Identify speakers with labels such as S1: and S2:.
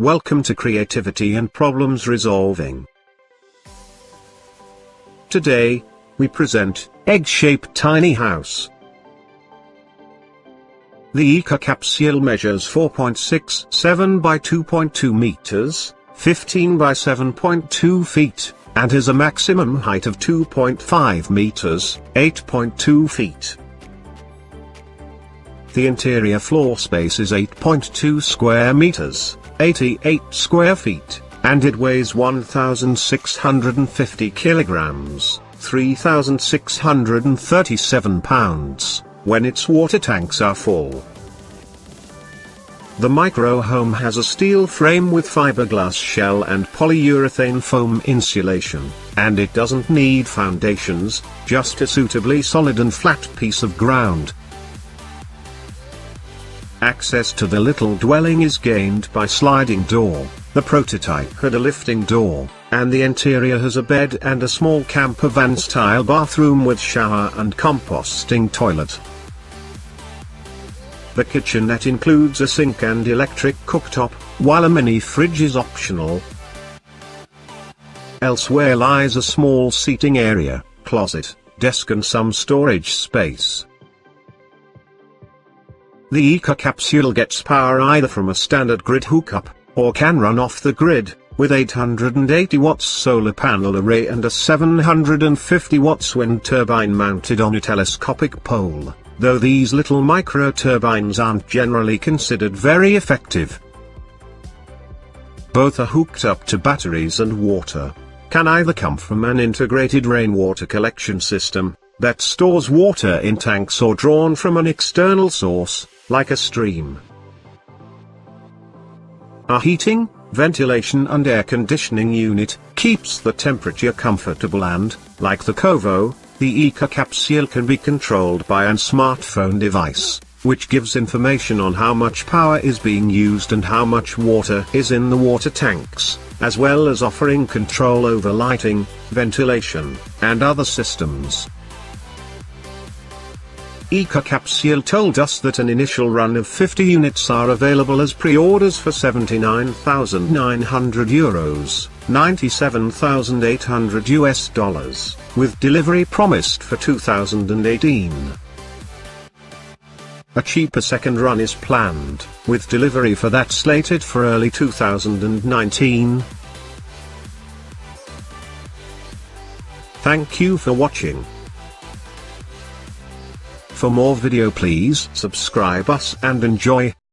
S1: Welcome to Creativity and Problems Resolving. Today, we present Egg-Shaped Tiny House. The Ecocapsule measures 4.67 by 2.2 meters, 15 by 7.2 feet, and has a maximum height of 2.5 meters, 8.2 feet. The interior floor space is 8.2 square meters, 88 square feet, and it weighs 1,650 kilograms, 3,637 pounds, when its water tanks are full. The micro home has a steel frame with fiberglass shell and polyurethane foam insulation, and it doesn't need foundations, just a suitably solid and flat piece of ground. Access to the little dwelling is gained by sliding door. The prototype had a lifting door, and the interior has a bed and a small camper van style bathroom with shower and composting toilet. The kitchenette includes a sink and electric cooktop, while a mini fridge is optional. Elsewhere lies a small seating area, closet, desk and some storage space. The Ecocapsule gets power either from a standard grid hookup, or can run off the grid, with 880 watts solar panel array and a 750 watts wind turbine mounted on a telescopic pole, though these little micro turbines aren't generally considered very effective. Both are hooked up to batteries, and water can either come from an integrated rainwater collection system that stores water in tanks, or drawn from an external source, like a stream. A heating, ventilation and air conditioning unit keeps the temperature comfortable, and, like the Covo, the Ecocapsule can be controlled by a smartphone device, which gives information on how much power is being used and how much water is in the water tanks, as well as offering control over lighting, ventilation, and other systems. Ecocapsule told us that an initial run of 50 units are available as pre-orders for €79,900, $97,800, with delivery promised for 2018. A cheaper second run is planned, with delivery for that slated for early 2019. Thank you for watching. For more video, please subscribe us and enjoy.